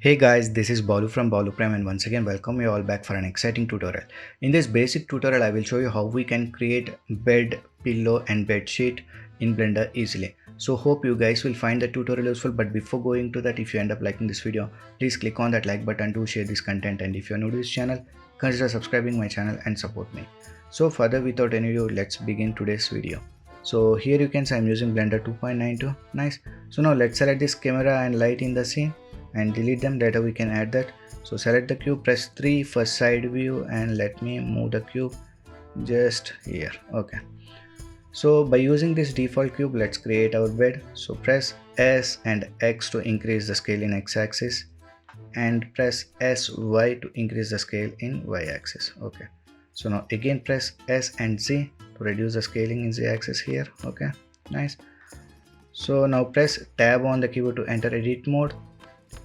Hey guys, this is Balu from Balu Prime and once again welcome you all back for an exciting tutorial. In this basic tutorial I will show you how we can create bed, pillow and bed sheet in Blender easily. So hope you guys will find the tutorial useful, but before going to that, if you end up liking this video, please click on that like button to share this content, and if you are new to this channel, consider subscribing my channel and support me. So further without any ado, let's begin today's video. So here you can see I'm using Blender 2.92. Nice. So now let's select this camera and light in the scene and delete them. Later we can add that. So select the cube, press 3 for side view, and let me move the cube just here. Okay, so by using this default cube, let's create our bed. So press S and X to increase the scale in X-axis, and press SY to increase the scale in Y-axis. Okay, so now again press S and Z to reduce the scaling in Z-axis here. Okay, nice. So now press tab on the keyboard to enter edit mode.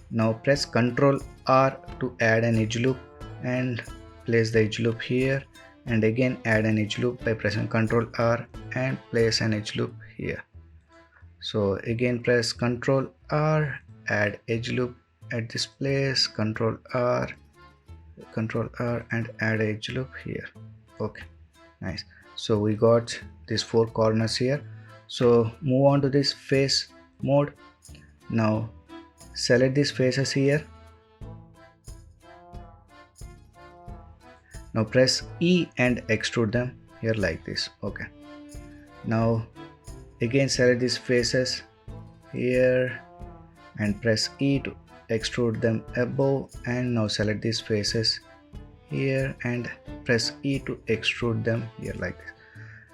Now press Ctrl R to add an edge loop and place the edge loop here, and again add an edge loop by pressing Ctrl R and place an edge loop here. So again press Ctrl R, add edge loop at this place, Ctrl R and add edge loop here. Okay, nice. So we got these four corners here. So move on to this face mode. Now select these faces here. Now press E and extrude them here like this. Okay, now again select these faces here and press E to extrude them above, and now select these faces here and press E to extrude them here like this.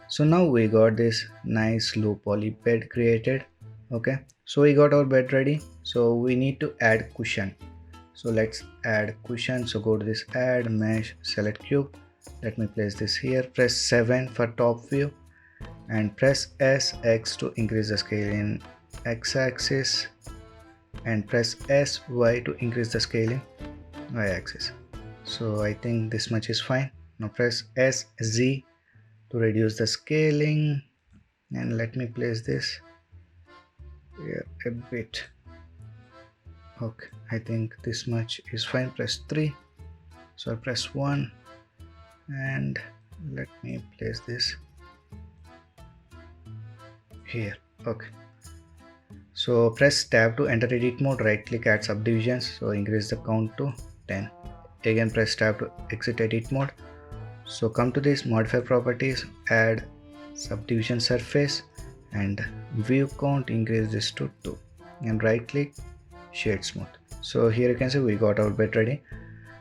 So now we got this nice low poly bed created. Okay, so we got our bed ready. So we need to add cushion. So let's add cushion. So go to this add mesh, select cube, let me place this here, press 7 for top view and press SX to increase the scale in X-axis, and press SY to increase the scale in Y-axis. So I think this much is fine. Now press SZ to reduce the scaling, and let me place this here a bit. Okay, I think this much is fine. Press 3. So I press 1 and let me place this here. Okay, so press tab to enter edit mode, right click, add subdivisions, so increase the count to 10. Again press tab to exit edit mode. So come to this modify properties, add subdivision surface and view count, increase this to 2, and right click, shade smooth. So here you can see we got our bed ready.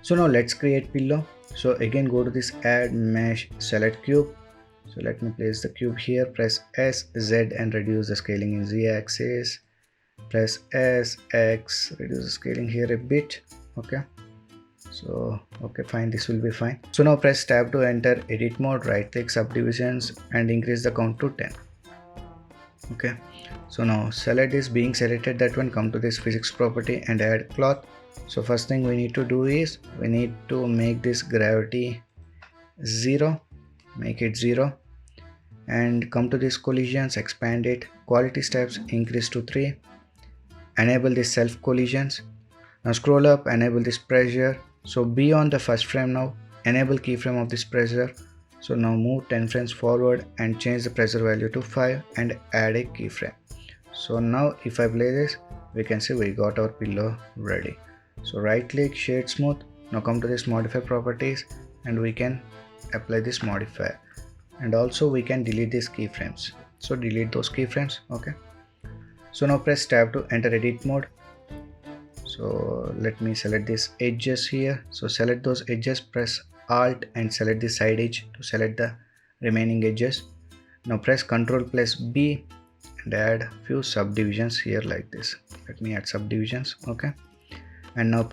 So now let's create pillow. So again go to this add mesh, select cube. So let me place the cube here, press S, Z and reduce the scaling in Z axis, press S, X, reduce the scaling here a bit. Okay, so okay, fine, this will be fine. So now press tab to enter edit mode, right click, subdivisions and increase the count to 10. Okay, so now select this, being selected that one, come to this physics property and add cloth. So first thing we need to do is we need to make this gravity 0, make it 0, and come to this collisions, expand it, quality steps increase to 3, enable this self collisions. Now scroll up, enable this pressure. So be on the first frame now, enable keyframe of this pressure. So now move 10 frames forward and change the pressure value to 5 and add a keyframe. So now if I play this, we can see we got our pillow ready. So right click, shade smooth. Now come to this modify properties and we can apply this modifier, and also we can delete these keyframes. So delete those keyframes. Okay, so now press tab to enter edit mode. So let me select these edges here. So select those edges, press Alt and select the side edge to select the remaining edges. Now press Ctrl plus B and add few subdivisions here like this. Let me add subdivisions. Okay, and now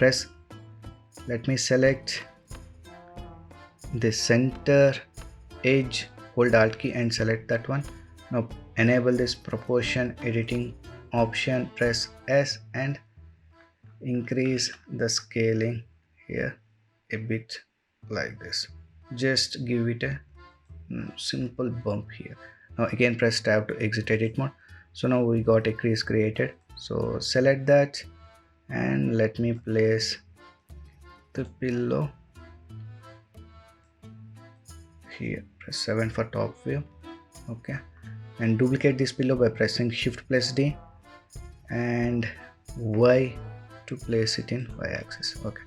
let me select the center edge, hold Alt key and select that one. Now enable this proportion editing option, press S and increase the scaling here a bit like this. Just give it a simple bump here. Now again press tab to exit edit mode. So now we got a crease created. So select that and let me place the pillow here. Press 7 for top view. Okay, and duplicate this pillow by pressing Shift plus D and Y to place it in Y axis. Okay,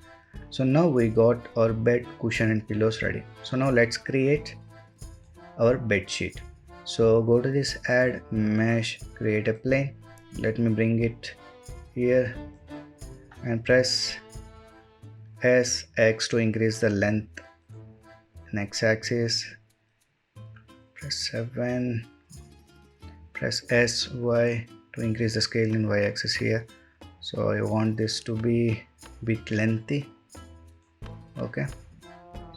so now we got our bed, cushion and pillows ready. So now let's create our bed sheet. So go to this add mesh, create a plane. Let me bring it here and press SX to increase the length in x-axis. Press 7. Press SY to increase the scale in y-axis here. So I want this to be bit lengthy. Okay,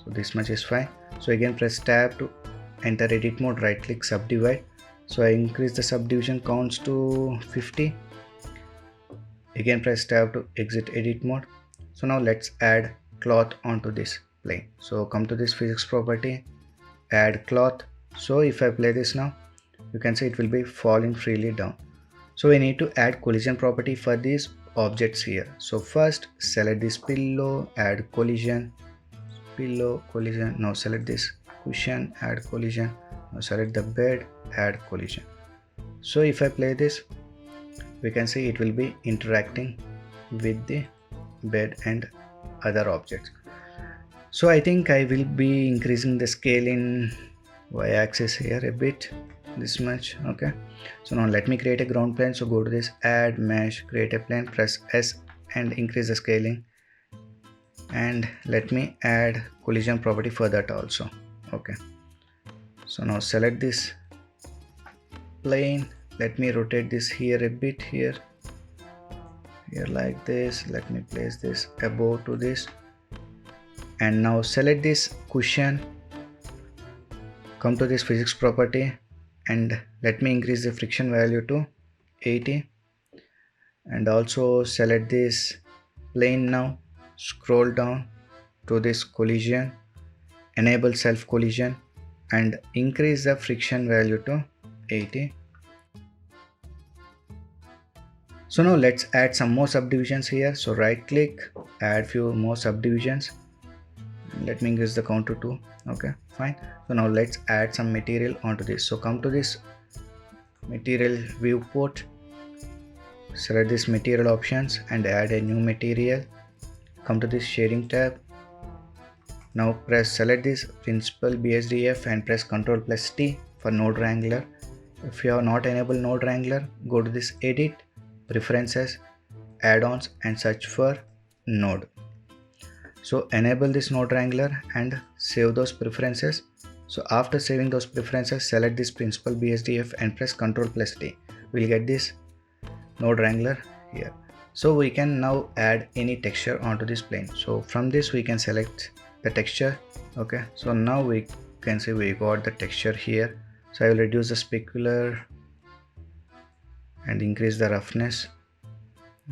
so this much is fine. So again press tab to enter edit mode, right click subdivide. So I increase the subdivision counts to 50. Again press tab to exit edit mode. So now let's add cloth onto this plane. So come to this physics property, add cloth. So if I play this now, you can see it will be falling freely down. So we need to add collision property for these objects here. So first select this pillow, add collision, pillow, collision. Now select this cushion, add collision. Now select the bed, add collision. So if I play this, we can see it will be interacting with the bed and other objects. So I think I will be increasing the scale in y-axis here a bit, this much. Okay, so now let me create a ground plane. So go to this add mesh, create a plane, press S and increase the scaling, and let me add collision property for that also. Okay, so now select this plane, let me rotate this here a bit, here like this. Let me place this above to this, and now select this cushion, come to this physics property and let me increase the friction value to 80, and also select this plane. Now scroll down to this collision, enable self collision and increase the friction value to 80. So now let's add some more subdivisions here. So right click, add few more subdivisions. Let me increase the count to 2. Okay, fine. So now let's add some material onto this. So come to this material viewport, select this material options and add a new material. Come to this shading tab. Now press select this principal BSDF and press Ctrl plus T for node Wrangler. If you have not enabled node Wrangler, go to this edit, preferences, add-ons and search for node. So enable this node Wrangler and save those preferences. So after saving those preferences, select this principal BSDF and press Ctrl plus T. We'll get this node Wrangler here. So we can now add any texture onto this plane. So from this we can select the texture. Okay, so now we can see we got the texture here. So I will reduce the specular and increase the roughness.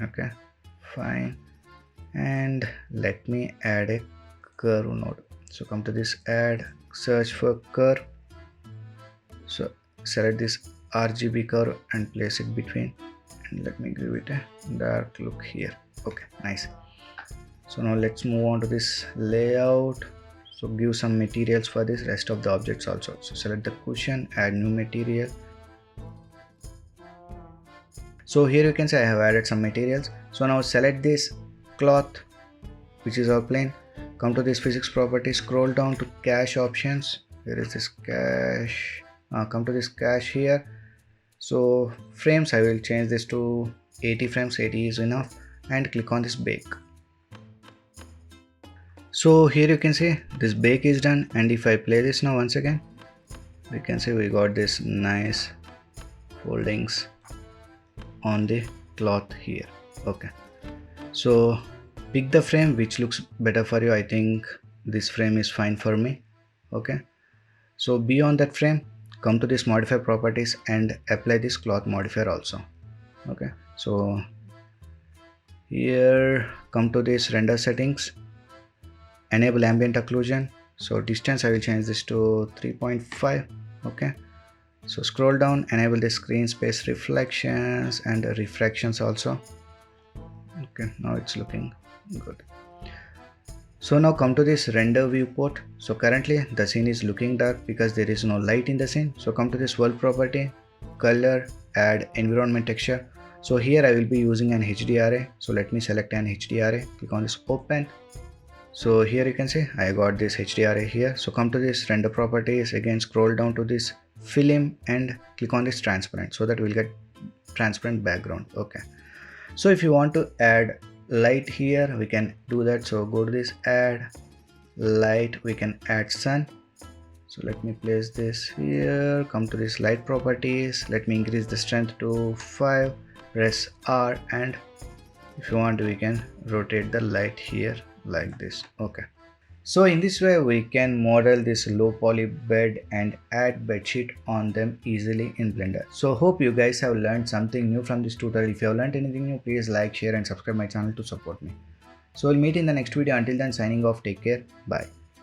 Okay, fine. And let me add a curve node. So come to this add, search for curve. So select this RGB curve and place it between, and let me give it a dark look here. Okay, nice. So now let's move on to this layout. So give some materials for this rest of the objects also. So select the cushion, add new material. So here you can see I have added some materials. So now select this cloth, which is our plane. Come to this physics property, scroll down to cache options. Where is this cache? Come to this cache here. So frames, I will change this to 80 frames, 80 is enough, and click on this bake. So here you can see this bake is done, and if I play this now once again, we can see we got this nice foldings on the cloth here. Okay, so pick the frame which looks better for you. I think this frame is fine for me. Okay, so beyond that frame, come to this modify properties and apply this cloth modifier also. Okay, so here come to this render settings, enable ambient occlusion. So distance I will change this to 3.5. okay, so scroll down, enable the screen space reflections and refractions also. Okay, now it's looking good. So now come to this render viewport. So currently the scene is looking dark because there is no light in the scene. So come to this world property, color, add environment texture. So here I will be using an HDRA. So let me select an HDRA, click on this open. So here you can see I got this HDRA here. So come to this render properties, again scroll down to this film and click on this transparent, so that we'll get transparent background. Okay. So if you want to add light here, we can do that. So go to this add light, we can add sun. So let me place this here, come to this light properties, let me increase the strength to 5, press R, and if you want we can rotate the light here like this. Okay. So in this way we can model this low poly bed and add bedsheet on them easily in Blender. So hope you guys have learned something new from this tutorial. If you have learned anything new, please like, share and subscribe my channel to support me. So we'll meet in the next video. Until then, signing off. Take care. Bye.